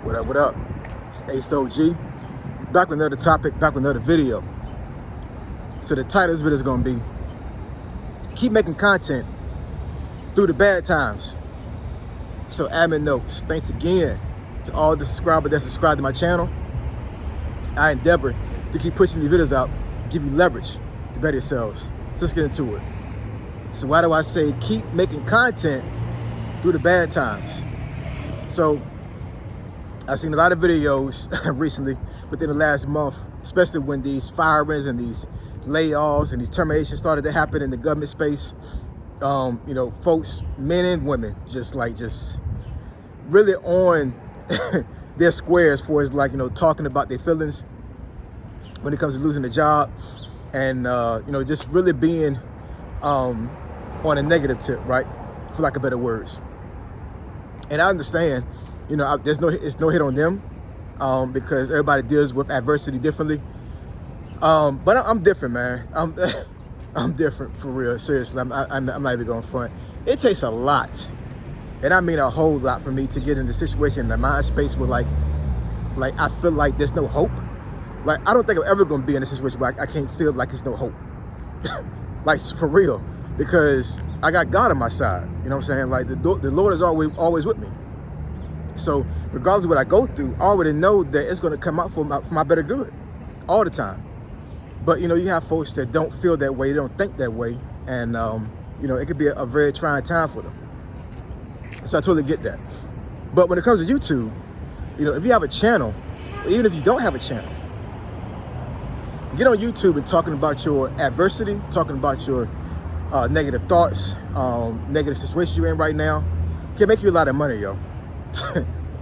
What up, what up? It's Ace OG. Back with another topic, back with another video. So the title of this video is gonna be keep making content through the bad times. So admin notes, thanks again to all the subscribers that subscribe to my channel. I endeavor to keep pushing these videos out, give you leverage to better yourselves. So let's get into it. So why do I say keep making content through the bad times? So I've seen a lot of videos recently within the last month, especially when these firings and these layoffs and these terminations started to happen in the government space. Folks, men and women, just really on their squares for talking about their feelings when it comes to losing a job, and just really being on a negative tip, right? For lack of better words. And I understand, it's no hit on them because everybody deals with adversity differently. But I'm different, man. I'm different for real. Seriously, I'm not even going front. It takes a lot, and I mean a whole lot, for me to get in the situation, in the mind space where like I feel like there's no hope. Like I don't think I'm ever going to be in a situation where I can't feel like there's no hope. Like for real, because I got God on my side. You know what I'm saying? Like the Lord is always with me. So regardless of what I go through, I already know that it's going to come out for my better good all the time. But you have folks that don't feel that way, they don't think that way, and it could be a very trying time for them. So I totally get that. But when it comes to YouTube, if you have a channel, or even if you don't have a channel, get on YouTube and talking about your adversity, talking about your negative thoughts, negative situations you're in right now, can make you a lot of money, yo.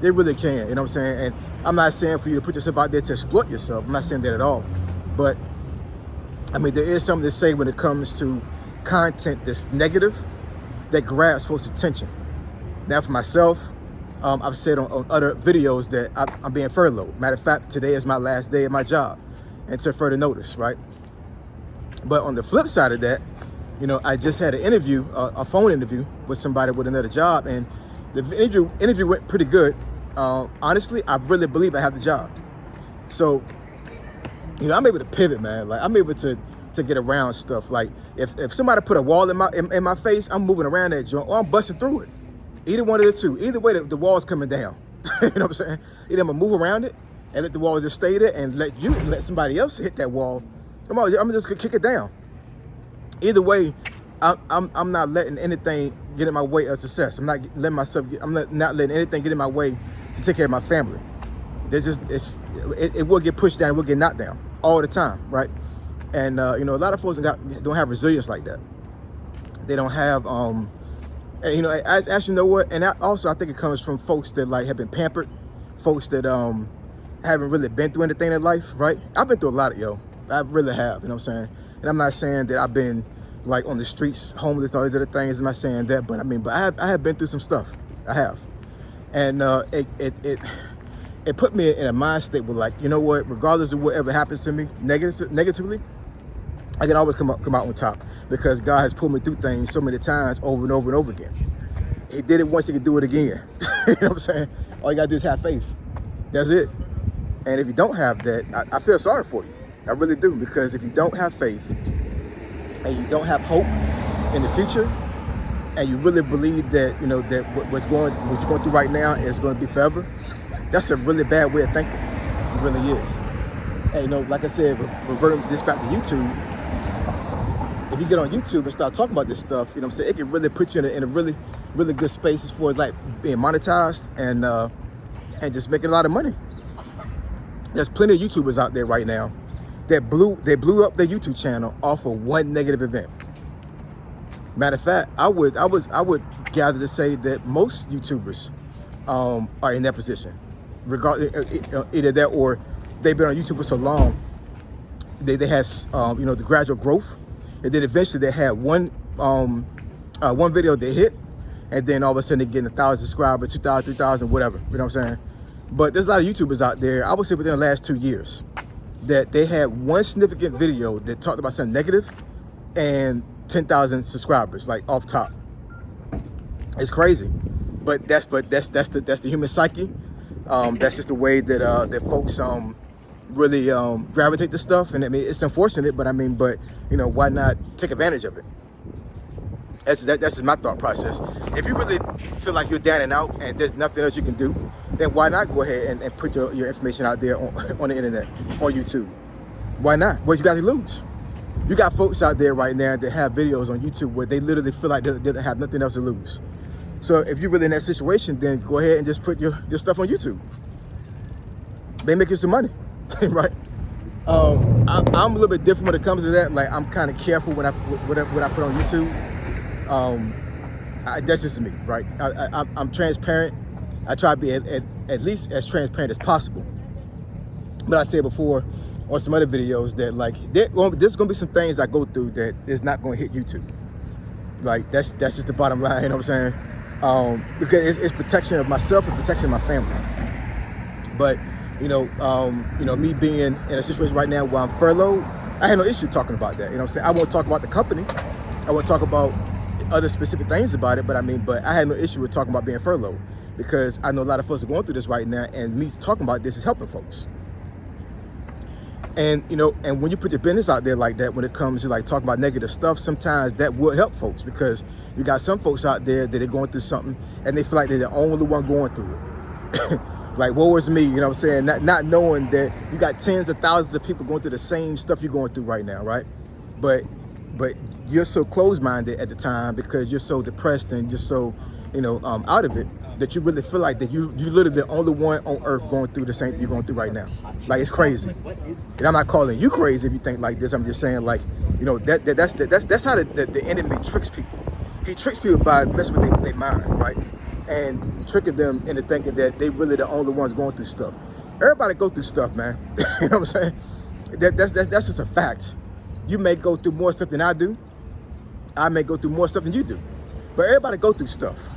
They really can, you know what I'm saying? And I'm not saying for you to put yourself out there to exploit yourself. I'm not saying that at all. But I mean, there is something to say when it comes to content that's negative, that grabs folks' attention. Now for myself, I've said on other videos that I'm being furloughed. Matter of fact, today is my last day at my job, until further notice, right? But on the flip side of that, I just had an interview, a phone interview with somebody with another job, and the interview went pretty good. Honestly, I really believe I have the job. So, I'm able to pivot, man. Like I'm able to get around stuff. Like if somebody put a wall in my face, I'm moving around that joint, or I'm busting through it. Either one of the two. Either way, the wall's coming down. You know what I'm saying? Either I'm gonna move around it and let the wall just stay there, and let somebody else hit that wall. I'm just gonna kick it down. Either way, I'm not letting anything get in my way of success. I'm not letting anything get in my way to take care of my family. It will get pushed down, it will get knocked down all the time, right? And a lot of folks don't have resilience like that. They don't have as you know what, and I think it comes from folks that have been pampered, folks that haven't really been through anything in life, right? I've been through a lot, I really have, you know what I'm saying? And I'm not saying that I've been on the streets, homeless, all these other things. I'm not saying that, but I have been through some stuff. I have. And it put me in a mind state where what, regardless of whatever happens to me negatively, I can always come out on top, because God has pulled me through things so many times over and over and over again. He did it once, he can do it again. You know what I'm saying? All you gotta do is have faith. That's it. And if you don't have that, I feel sorry for you. I really do, because if you don't have faith and you don't have hope in the future, and you really believe that that what you're going through right now is going to be forever, that's a really bad way of thinking. It really is. And like I said, reverting this back to YouTube, if you get on YouTube and start talking about this stuff, it can really put you in a really, really good space as far as being monetized and just making a lot of money. There's plenty of YouTubers out there right now that blew up their YouTube channel off of one negative event. Matter of fact, I would gather to say that most YouTubers are in that position, regardless, either that or they've been on YouTube for so long, they had the gradual growth, and then eventually they had one video they hit, and then all of a sudden they're getting 1,000 subscribers, 2,000, 3,000, whatever. You know what I'm saying? But there's a lot of YouTubers out there, I would say within the last 2 years, that they had one significant video that talked about something negative and 10,000 subscribers, off top. It's crazy, but that's the human psyche. That's just the way that that folks really gravitate to stuff. And I mean, it's unfortunate, but I mean, you know, why not take advantage of it? That's just my thought process. If you really feel like you're down and out and there's nothing else you can do, then why not go ahead and put your information out there on the internet, on YouTube? Why not? What you got to lose? You got folks out there right now that have videos on YouTube where they literally feel like they have nothing else to lose. So if you're really in that situation, then go ahead and just put your stuff on YouTube. They make you some money, right? I'm a little bit different when it comes to that. Like, I'm kind of careful when I put on YouTube. That's just me, right? I'm transparent. I try to be at least as transparent as possible. But I said before on some other videos that like there's gonna be some things I go through that is not gonna hit YouTube. Like that's just the bottom line. You know what I'm saying? Because it's protection of myself and protection of my family. But you know, me being in a situation right now where I'm furloughed, I had no issue talking about that. You know what I'm saying? I won't talk about the company. I won't talk about other specific things about it, but I had no issue with talking about being furloughed because I know a lot of folks are going through this right now, and me talking about this is helping folks. And you know, and when you put your business out there like that, when it comes to like talking about negative stuff, sometimes that will help folks because you got some folks out there that are going through something and they feel like they're the only one going through it. Like, woe is me, you know what I'm saying? Not knowing that you got tens of thousands of people going through the same stuff you're going through right now, right? But you're so closed-minded at the time because you're so depressed and you're so, you know, out of it that you really feel like that you literally the only one on earth going through the same thing you're going through right now. Like, it's crazy. And I'm not calling you crazy if you think like this. I'm just saying, like, you know, that's how the enemy tricks people. He tricks people by messing with their mind, right? And tricking them into thinking that they really the only ones going through stuff. Everybody go through stuff, man. You know what I'm saying? That's just a fact. You may go through more stuff than I do. I may go through more stuff than you do. But everybody go through stuff.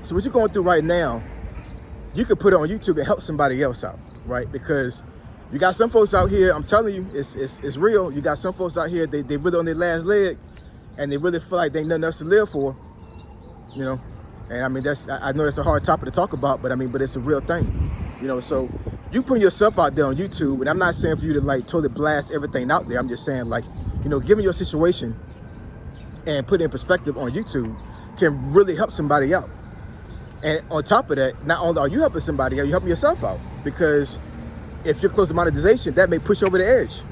So what you're going through right now, you can put it on YouTube and help somebody else out, right? Because you got some folks out here, I'm telling you, it's real. You got some folks out here, they really on their last leg and they really feel like they ain't nothing else to live for, you know? And I mean, I know that's a hard topic to talk about, but I mean, but it's a real thing, you know? So you putting yourself out there on YouTube, and I'm not saying for you to like totally blast everything out there. I'm just saying, like, you know, given your situation and put it in perspective on YouTube can really help somebody out. And on top of that, not only are you helping somebody out, you're helping yourself out. Because if you're close to monetization, that may push you over the edge.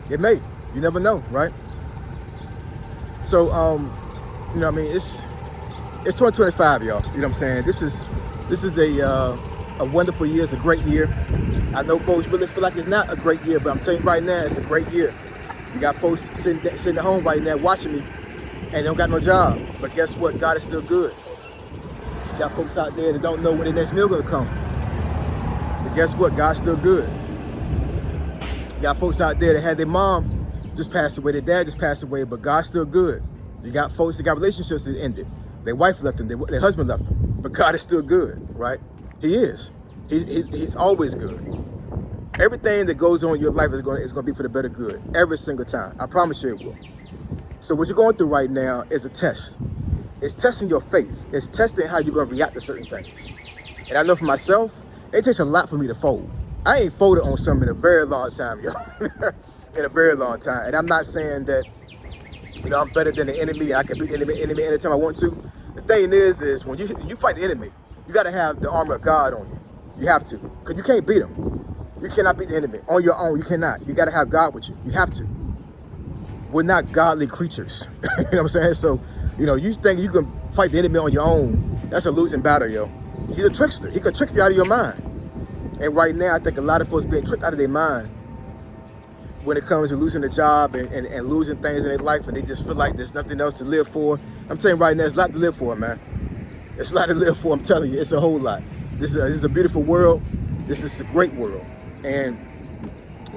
It may. You never know, right? So, you know what I mean? It's 2025, y'all. You know what I'm saying? This is a wonderful year. It's a great year. I know folks really feel like it's not a great year, but I'm telling you right now, it's a great year. You got folks sitting at home right now watching me, and they don't got no job. But guess what? God is still good. You got folks out there that don't know when the next meal gonna come. But guess what? God's still good. You got folks out there that had their mom just passed away, their dad just passed away, but God's still good. You got folks that got relationships that ended. Their wife left them, their husband left them, but God is still good, right? He is. He's always good. Everything that goes on in your life is going to be for the better good, every single time. I promise you it will. So what you're going through right now is a test. It's testing your faith. It's testing how you're going to react to certain things. And I know for myself, it takes a lot for me to fold. I ain't folded on something in a very long time, yo. In a very long time. And I'm not saying that, you know, I'm better than the enemy. I can beat the enemy anytime I want to. The thing is when you fight the enemy, you got to have the armor of God on you. You have to. Because you can't beat him. You cannot beat the enemy. On your own, you cannot. You got to have God with you. You have to. We're not godly creatures. You know what I'm saying? So, you know, you think you can fight the enemy on your own, that's a losing battle, yo. He's a trickster. He can trick you out of your mind. And right now, I think a lot of folks being tricked out of their mind when it comes to losing a job and losing things in their life, and they just feel like there's nothing else to live for. I'm telling you right now, it's a lot to live for, man. It's a lot to live for, I'm telling you. It's a whole lot. This is a beautiful world. This is a great world. And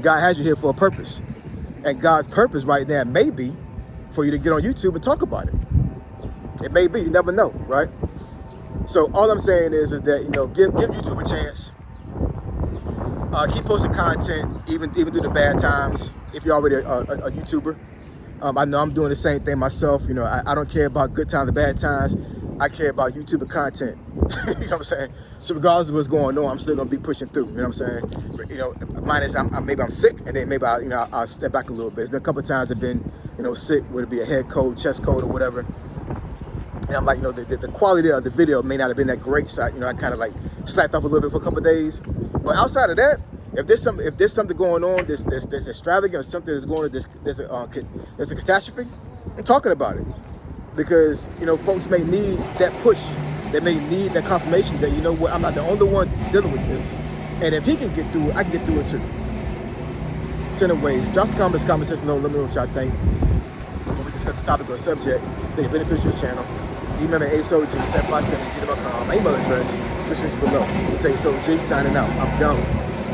God has you here for a purpose. And God's purpose right now may be for you to get on YouTube and talk about it. It may be, you never know, right? So all I'm saying is that, you know, give YouTube a chance. Keep posting content, even through the bad times, if you're already a YouTuber. I know I'm doing the same thing myself. You know, I don't care about good times or bad times. I care about YouTube and content. You know what I'm saying? So regardless of what's going on, I'm still gonna be pushing through. You know what I'm saying? But, you know, minus maybe I'm sick, and then maybe I'll step back a little bit. There's been a couple of times I've been, you know, sick, whether it be a head cold, chest cold, or whatever. And I'm like, you know, the quality of the video may not have been that great, so I kind of like slacked off a little bit for a couple of days. But outside of that, if there's something going on, this extravagant, or something that's going on, there's a catastrophe, I'm talking about it. Because, you know, folks may need that push. They may need that confirmation that, you know what, I'm not the only one dealing with this. And if he can get through it, I can get through it too. So anyways, drop the comments, comment section below. Let me know what y'all think. When we discuss the topic or subject, think it benefits your channel. Email me at asog757@gmail.com. My email address, just below. Say SOG, signing out. I'm done.